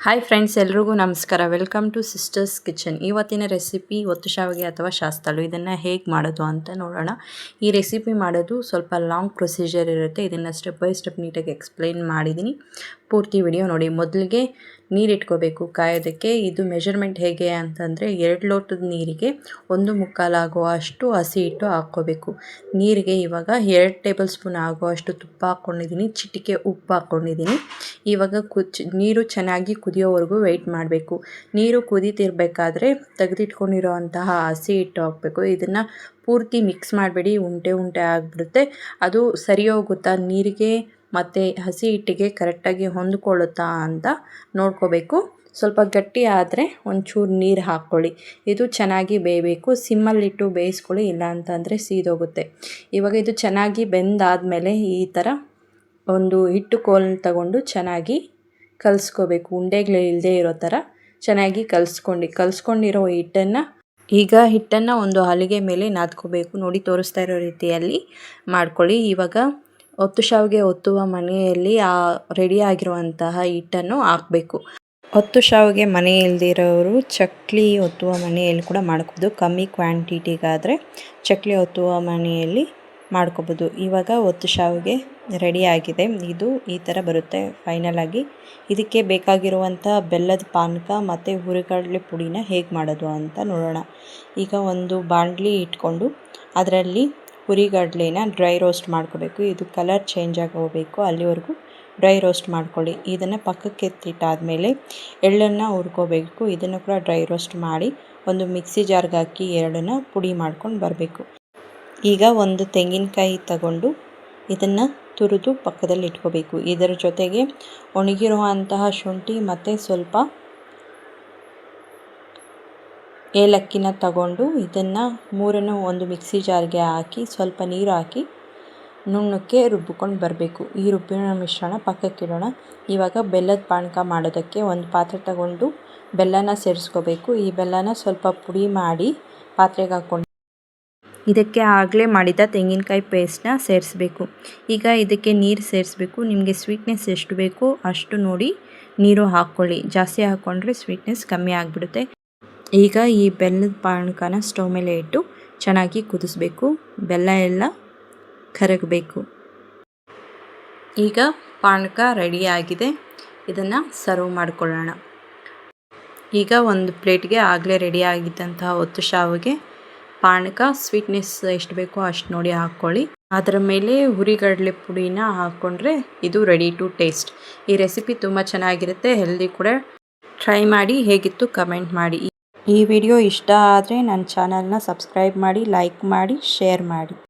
Hi friends, ಎಲ್ರಿಗೂ ನಮಸ್ಕಾರ. Welcome to sisters kitchen. ಇವತ್ತಿನ ರೆಸಿಪಿ ಒತ್ತು ಶಾವಿಗೆ ಅಥವಾ ಶಾಸ್ತಾಳು. ಇದನ್ನು ಹೇಗೆ ಮಾಡೋದು ಅಂತ ನೋಡೋಣ. ಈ ರೆಸಿಪಿ ಮಾಡೋದು ಸ್ವಲ್ಪ ಲಾಂಗ್ ಪ್ರೊಸೀಜರ್ ಇರುತ್ತೆ. ಇದನ್ನು ಸ್ಟೆಪ್ ಬೈ ಸ್ಟೆಪ್ ನೀಟಾಗಿ ಎಕ್ಸ್ಪ್ಲೈನ್ ಮಾಡಿದ್ದೀನಿ. ಪೂರ್ತಿ ವಿಡಿಯೋ ನೋಡಿ. ಮೊದಲಿಗೆ ನೀರು ಇಟ್ಕೋಬೇಕು ಕಾಯೋದಕ್ಕೆ. ಇದು ಮೆಜರ್ಮೆಂಟ್ ಹೇಗೆ ಅಂತಂದರೆ 2 ಲೋಟದ ನೀರಿಗೆ 1/4 ಆಗುವಷ್ಟು ಹಸಿ ಹಿಟ್ಟು ಹಾಕ್ಕೋಬೇಕು. ನೀರಿಗೆ ಇವಾಗ 2 ಟೇಬಲ್ ಸ್ಪೂನ್ ಆಗುವಷ್ಟು ತುಪ್ಪ ಹಾಕ್ಕೊಂಡಿದ್ದೀನಿ, ಚಿಟಿಕೆ ಉಪ್ಪು ಹಾಕ್ಕೊಂಡಿದ್ದೀನಿ. ಇವಾಗ ನೀರು ಚೆನ್ನಾಗಿ ಕುದಿಯೋವರೆಗೂ ವೆಯ್ಟ್ ಮಾಡಬೇಕು. ನೀರು ಕುದೀತಿರ್ಬೇಕಾದ್ರೆ ತೆಗೆದಿಟ್ಕೊಂಡಿರೋ ಅಂತಹ ಹಸಿ ಹಿಟ್ಟು ಹಾಕಬೇಕು. ಇದನ್ನು ಪೂರ್ತಿ ಮಿಕ್ಸ್ ಮಾಡಬೇಡಿ, ಉಂಟೆ ಉಂಟೆ ಆಗಿಬಿಡುತ್ತೆ. ಅದು ಸರಿ ಹೋಗುತ್ತಾ ನೀರಿಗೆ ಮತ್ತು ಹಸಿ ಹಿಟ್ಟಿಗೆ ಕರೆಕ್ಟಾಗಿ ಹೊಂದ್ಕೊಳ್ಳುತ್ತಾ ಅಂತ ನೋಡ್ಕೋಬೇಕು. ಸ್ವಲ್ಪ ಗಟ್ಟಿ ಆದರೆ ಒಂಚೂರು ನೀರು ಹಾಕ್ಕೊಳ್ಳಿ. ಇದು ಚೆನ್ನಾಗಿ ಬೇಯಬೇಕು. ಸಿಮ್ಮಲ್ಲಿಟ್ಟು ಬೇಯಿಸ್ಕೊಳ್ಳಿ, ಇಲ್ಲ ಅಂತಂದರೆ ಸೀದೋಗುತ್ತೆ. ಇವಾಗ ಇದು ಚೆನ್ನಾಗಿ ಬೆಂದಾದಮೇಲೆ ಈ ಥರ ಒಂದು ಹಿಟ್ಟು ಕೋಲನ್ನ ತಗೊಂಡು ಚೆನ್ನಾಗಿ ಕಲಿಸ್ಕೋಬೇಕು. ಉಂಡೆಗಳಿಲ್ಲದೆ ಇರೋ ಥರ ಚೆನ್ನಾಗಿ ಕಲಿಸ್ಕೊಂಡಿರೋ ಹಿಟ್ಟನ್ನು ಒಂದು ಹಲಿಗೆ ಮೇಲೆ ನಾದ್ಕೋಬೇಕು. ನೋಡಿ, ತೋರಿಸ್ತಾ ಇರೋ ರೀತಿಯಲ್ಲಿ ಮಾಡ್ಕೊಳ್ಳಿ. ಇವಾಗ ಒತ್ತು ಶಾವಿಗೆ ಒತ್ತುವ ಮನೆಯಲ್ಲಿ ರೆಡಿ ಆಗಿರುವಂತಹ ಹಿಟ್ಟನ್ನು ಹಾಕಬೇಕು. ಒತ್ತು ಶಾವಿಗೆ ಮನೆ ಇಲ್ದಿರೋರು ಚಕ್ಲಿ ಒತ್ತುವ ಮನೆಯಲ್ಲಿ ಕೂಡ ಮಾಡ್ಕೋಬೋದು. ಕಮ್ಮಿ ಕ್ವಾಂಟಿಟಿಗಾದರೆ ಚಕ್ಲಿ ಒತ್ತುವ ಮನೆಯಲ್ಲಿ ಮಾಡ್ಕೋಬೋದು. ಇವಾಗ ಒತ್ತು ಶಾವಿಗೆ ರೆಡಿ ಆಗಿದೆ. ಇದು ಈ ಥರ ಬರುತ್ತೆ ಫೈನಲ್ ಆಗಿ. ಇದಕ್ಕೆ ಬೇಕಾಗಿರುವಂಥ ಬೆಲ್ಲದ ಪಾನಕ ಮತ್ತು ಹುರಿಗಡಲೆ ಪುಡಿನ ಹೇಗೆ ಮಾಡೋದು ಅಂತ ನೋಡೋಣ. ಈಗ ಒಂದು ಬಾಣಲಿ ಇಟ್ಕೊಂಡು ಅದರಲ್ಲಿ ಹುರಿಗಡಲೆನ ಡ್ರೈ ರೋಸ್ಟ್ ಮಾಡ್ಕೋಬೇಕು. ಇದು ಕಲರ್ ಚೇಂಜ್ ಆಗೋಗಬೇಕು, ಅಲ್ಲಿವರೆಗೂ ಡ್ರೈ ರೋಸ್ಟ್ ಮಾಡ್ಕೊಳ್ಳಿ. ಇದನ್ನು ಪಕ್ಕಕ್ಕೆ ಎತ್ತಿಟ್ಟಾದಮೇಲೆ ಎಳ್ಳನ್ನು ಹುರ್ಕೋಬೇಕು. ಇದನ್ನು ಕೂಡ ಡ್ರೈ ರೋಸ್ಟ್ ಮಾಡಿ ಒಂದು ಮಿಕ್ಸಿ ಜಾರ್ಗೆ ಹಾಕಿ ಎರಡನ್ನು ಪುಡಿ ಮಾಡ್ಕೊಂಡು ಬರಬೇಕು. ಈಗ ಒಂದು ತೆಂಗಿನಕಾಯಿ ತಗೊಂಡು ಇದನ್ನು ತುರಿದು ಪಕ್ಕದಲ್ಲಿ ಇಟ್ಕೋಬೇಕು. ಇದರ ಜೊತೆಗೆ ಒಣಗಿರುವಂತಹ ಶುಂಠಿ ಮತ್ತು ಸ್ವಲ್ಪ ಏಲಕ್ಕಿನ ತಗೊಂಡು ಇದನ್ನು ಮೂರನ್ನು ಒಂದು ಮಿಕ್ಸಿ ಜಾರ್ಗೆ ಹಾಕಿ ಸ್ವಲ್ಪ ನೀರು ಹಾಕಿ ನುಣ್ಣಕ್ಕೆ ರುಬ್ಬಿಕೊಂಡು ಬರಬೇಕು. ಈ ರುಬ್ಬಿನ ಮಿಶ್ರಣ ಪಕ್ಕಕ್ಕಿಡೋಣ. ಇವಾಗ ಬೆಲ್ಲದ ಪಾನಕ ಮಾಡೋದಕ್ಕೆ ಒಂದು ಪಾತ್ರೆ ತಗೊಂಡು ಬೆಲ್ಲನ ಸೇರಿಸ್ಕೋಬೇಕು. ಈ ಬೆಲ್ಲನ ಸ್ವಲ್ಪ ಪುಡಿ ಮಾಡಿ ಪಾತ್ರೆಗೆ ಹಾಕ್ಕೊಂಡು ಇದಕ್ಕೆ ಆಗಲೇ ಮಾಡಿದ ತೆಂಗಿನಕಾಯಿ ಪೇಸ್ಟನ್ನ ಸೇರಿಸ್ಬೇಕು. ಈಗ ಇದಕ್ಕೆ ನೀರು ಸೇರಿಸ್ಬೇಕು. ನಿಮಗೆ ಸ್ವೀಟ್ನೆಸ್ ಎಷ್ಟು ಬೇಕೋ ಅಷ್ಟು ನೋಡಿ ನೀರು ಹಾಕ್ಕೊಳ್ಳಿ. ಜಾಸ್ತಿ ಹಾಕ್ಕೊಂಡ್ರೆ ಸ್ವೀಟ್ನೆಸ್ ಕಮ್ಮಿ ಆಗಿಬಿಡುತ್ತೆ. ಈಗ ಈ ಬೆಲ್ಲದ ಪಾನಕನ ಸ್ಟವ್ ಮೇಲೆ ಇಟ್ಟು ಚೆನ್ನಾಗಿ ಕುದಿಸ್ಬೇಕು. ಬೆಲ್ಲ ಎಲ್ಲ ಕರಗಬೇಕು. ಈಗ ಪಾನಕ ರೆಡಿಯಾಗಿದೆ. ಇದನ್ನು ಸರ್ವ್ ಮಾಡ್ಕೊಳ್ಳೋಣ. ಈಗ ಒಂದು ಪ್ಲೇಟ್ಗೆ ಆಗಲೇ ರೆಡಿಯಾಗಿದ್ದಂತಹ ಒತ್ತು ಶಾವಿಗೆ ಪಾನಕ ಸ್ವೀಟ್ನೆಸ್ ಎಷ್ಟು ಬೇಕೋ ಅಷ್ಟು ನೋಡಿ ಹಾಕ್ಕೊಳ್ಳಿ. ಅದರ ಮೇಲೆ ಹುರಿಗಡಲೆ ಪುಡಿನ ಹಾಕ್ಕೊಂಡ್ರೆ ಇದು ರೆಡಿ ಟು ಟೇಸ್ಟ್. ಈ ರೆಸಿಪಿ ತುಂಬ ಚೆನ್ನಾಗಿರುತ್ತೆ, ಹೆಲ್ದಿ ಕೂಡ. ಟ್ರೈ ಮಾಡಿ, ಹೇಗಿತ್ತು ಕಮೆಂಟ್ ಮಾಡಿ. ಈ ವಿಡಿಯೋ ಇಷ್ಟ ಆದರೆ ನನ್ನ ಚಾನಲ್ನ ಸಬ್ಸ್ಕ್ರೈಬ್ ಮಾಡಿ, ಲೈಕ್ ಮಾಡಿ, ಶೇರ್ ಮಾಡಿ.